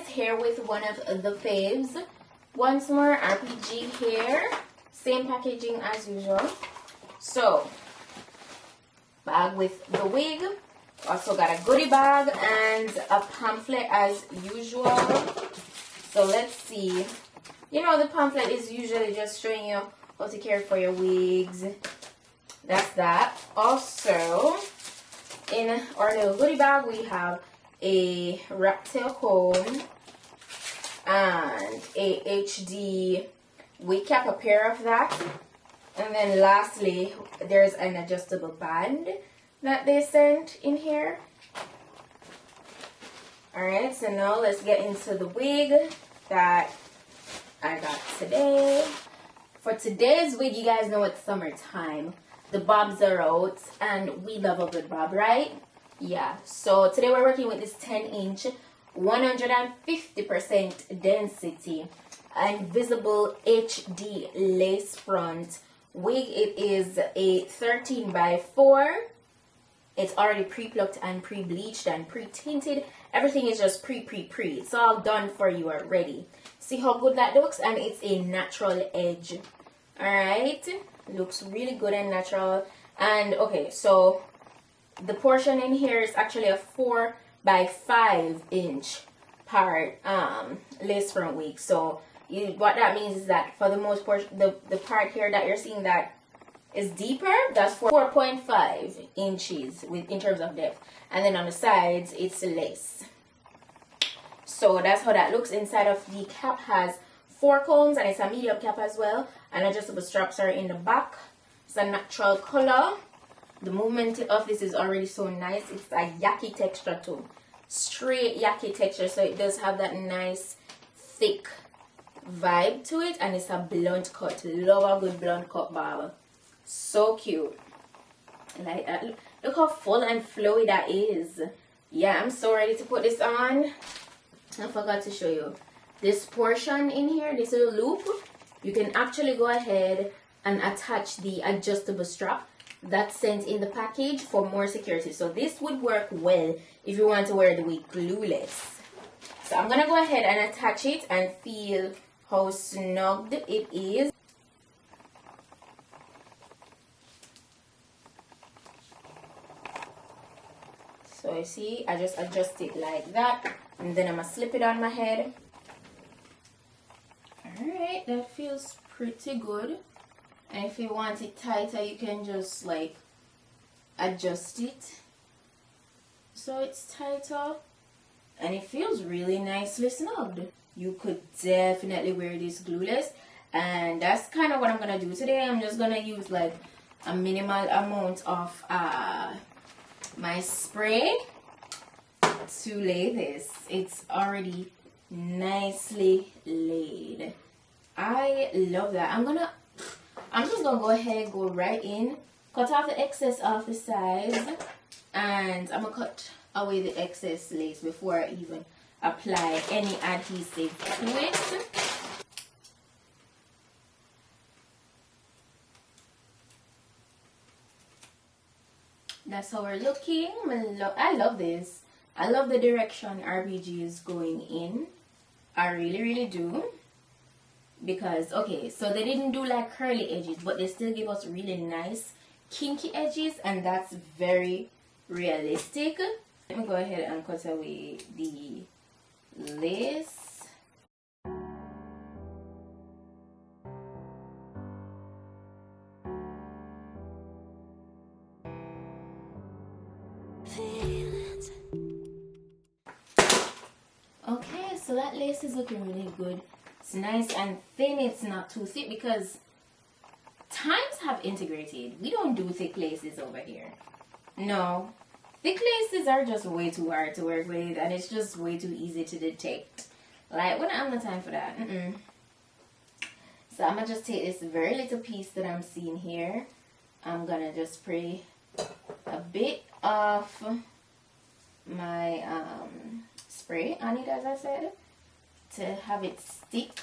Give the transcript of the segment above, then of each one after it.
guys here with one of the faves. Once more, RPGHair. Same packaging as usual. So, bag with the wig. Also got a goodie bag and a pamphlet as usual. So let's see. You know, the pamphlet is usually just showing you how to care for your wigs. That's that. Also, in our little goodie bag, we have a rat tail comb and a HD wig cap, a pair of that. And then lastly, there's an adjustable band that they sent in here. Alright, so now let's get into the wig that I got today. For today's wig, you guys know it's summertime. The bobs are out and we love a good bob, right? Yeah, so today we're working with this 10-inch 150% density and visible HD lace front wig. It is a 13 by 4. It's already pre-plucked and pre-bleached and pre-tinted. Everything is just pre. It's all done for you already. See how good that looks? And it's a natural edge. Alright, looks really good and natural. And okay, so the portion in here is actually a 4 by 5 inch part lace front wig. So what that means is that for the most part, the part here that you're seeing that is deeper, that's 4.5 inches in terms of depth, and then on the sides it's lace. So that's how that looks. Inside of the cap has 4 combs and it's a medium cap as well, and adjustable straps are in the back. It's a natural color. The movement of this is already so nice. It's a yaki texture too, straight yaki texture, so it does have that nice thick vibe to it, and it's a blunt cut. Love a good blunt cut bob. So cute. Like that. Look how full and flowy that is. Yeah, I'm so ready to put this on. I forgot to show you this portion in here, this little loop. You can actually go ahead and attach the adjustable strap that's sent in the package for more security. So this would work well if you want to wear the wig glueless. So I'm gonna go ahead and attach it and feel how snugged it is. So you see, I just adjust it like that, and then I'm gonna slip it on my head. Alright, that feels pretty good. And if you want it tighter, you can just like adjust it so it's tighter, and it feels really nicely snugged. You could definitely wear this glueless, and that's kind of what I'm gonna do today. I'm just gonna use like a minimal amount of my spray to lay this. It's already nicely laid. I love that. I'm just gonna go ahead and go right in, cut off the excess off the sides, and I'm gonna cut away the excess lace before I even apply any adhesive to it. That's how we're looking. I love this. I love the direction RPG is going in. I really do. Because, okay, so they didn't do like curly edges, but they still give us really nice kinky edges, and that's very realistic. Let me go ahead and cut away the lace. Okay, so that lace is looking really good. It's nice and thin. It's not too thick because times have integrated. We don't do thick laces over here. No, thick laces are just way too hard to work with, and it's just way too easy to detect. Like, we don't have no time for that. So I'm gonna just take this very little piece that I'm seeing here. I'm gonna just spray a bit of my spray on it, as I said, to have it stick.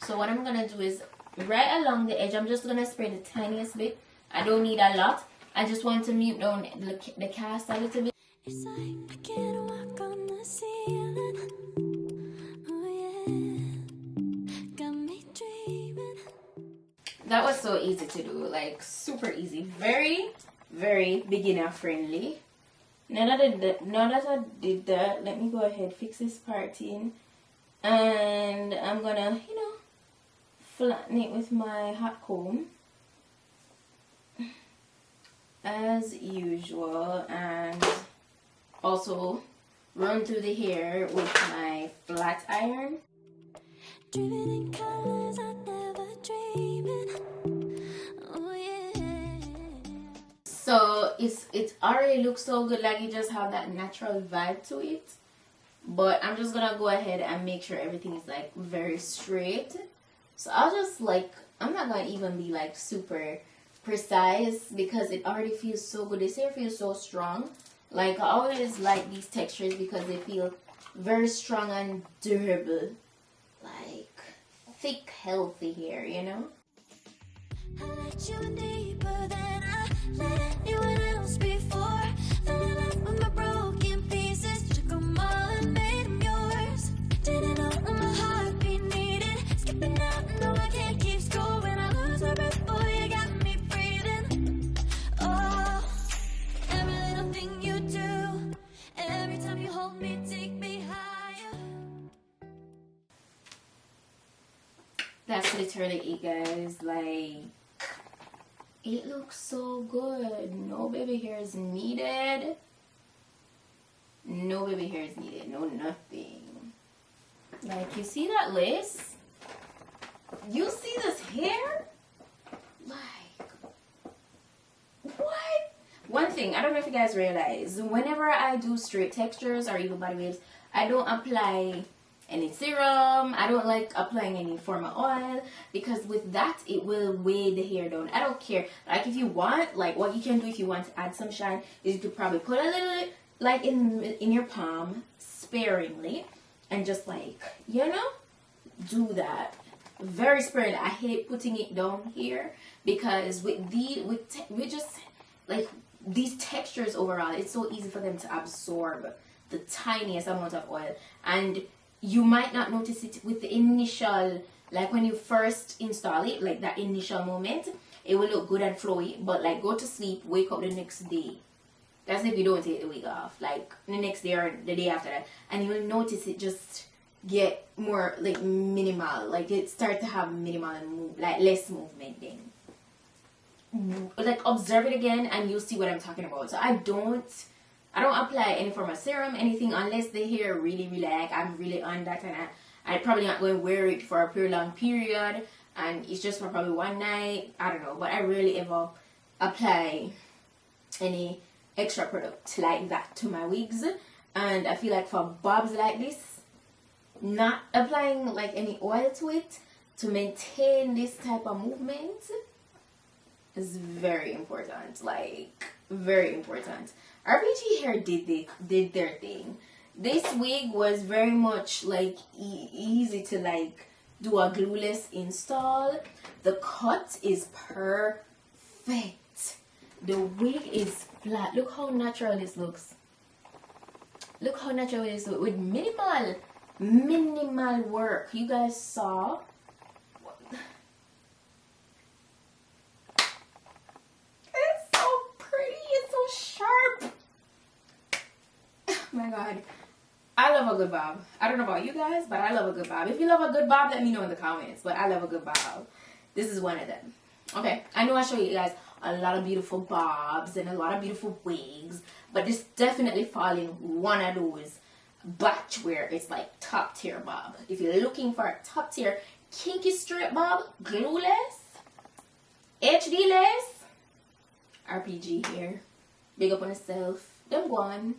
So what I'm gonna do is right along the edge, I'm just gonna spray the tiniest bit. I don't need a lot. I just want to mute down the cast a little bit. It's like I can't walk on the ceiling. Oh yeah, got me dreaming. That was so easy to do, like super easy, very, very beginner friendly. Now that I did that, let me go ahead fix this part in, and I'm gonna, you know, flatten it with my hot comb as usual, and also run through the hair with my flat iron. Driven in colors I never dreamed. Oh yeah. So it already looks so good, like it just have that natural vibe to it. But I'm just gonna go ahead and make sure everything is like very straight. So I'll just like, I'm not gonna even be like super precise because it already feels so good. This hair feels so strong. Like I always like these textures because they feel very strong and durable. Like thick, healthy hair, you know? I let you deeper than I let anyone else before. Fell in love with my broken pieces, took them all and made them yours. Didn't know what my heartbeat needed. Skipping out, no I can't keep score. When I lose my breath, boy, you got me breathing. Oh, every little thing you do, every time you hold me, take me higher. That's literally it, guys. Like, it looks so good. No baby hairs needed. No baby hairs needed. No nothing. Like, you see that lace? You see this hair? Like, what? One thing, I don't know if you guys realize, whenever I do straight textures or even body waves, I don't apply any serum. I don't like applying any form of oil because with that it will weigh the hair down. I don't care. Like if you want, like what you can do if you want to add some shine is you could probably put a little like in your palm sparingly and just like, you know, do that. Very sparingly. I hate putting it down here because with just like these textures overall, it's so easy for them to absorb the tiniest amount of oil, and you might not notice it with the initial, like when you first install it, like that initial moment, it will look good and flowy, but like go to sleep, wake up the next day. That's if you don't take the wig off, like the next day or the day after that, and you will notice it just get more like minimal, like it starts to have minimal and move, like less movement then. Like observe it again and you'll see what I'm talking about. So I don't apply any form of serum, anything, unless the hair really like I'm really on that, and I probably not going to wear it for a pretty long period, and it's just for probably one night, I don't know. But I rarely ever apply any extra product like that to my wigs, and I feel like for bobs like this, not applying like any oil to it to maintain this type of movement is very important, like very important. RPGHair did their thing. This wig was very much like easy to like do a glueless install. The cut is perfect. The wig is flat. Look how natural this looks. Look how natural it is with minimal work. You guys saw. Oh my god, I love a good bob. I don't know about you guys, but I love a good bob. If you love a good bob, let me know in the comments, but I love a good bob. This is one of them. Okay, I know I show you guys a lot of beautiful bobs and a lot of beautiful wigs, but this definitely fall in one of those batch where it's like top tier bob. If you're looking for a top tier kinky straight bob, glueless, HD lace, RPGHair. Big up on yourself. Them one.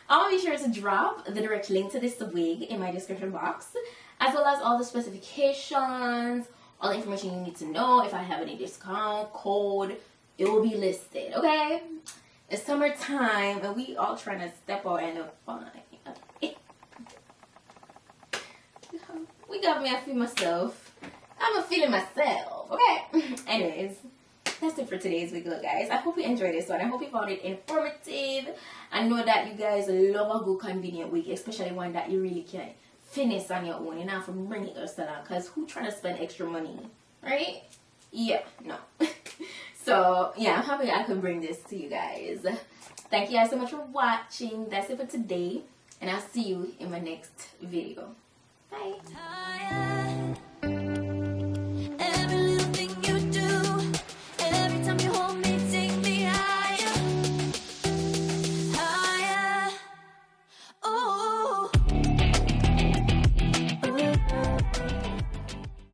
I'll be sure to drop the direct link to this wig in my description box, as well as all the specifications, all the information you need to know. If I have any discount code, it will be listed. Okay, it's summertime and we all trying to step out and look fine. we got me a feel myself. I'm a feeling myself, okay? Anyways, that's it for today's wig look, guys. I hope you enjoyed this one. I hope you found it informative. I know that you guys love a good convenient wig, especially one that you really can finish on your own. You don't have to bring it to a salon, because who trying to spend extra money, right? Yeah, no. So yeah, I'm happy I could bring this to you guys. Thank you guys so much for watching. That's it for today, and I'll see you in my next video. Bye.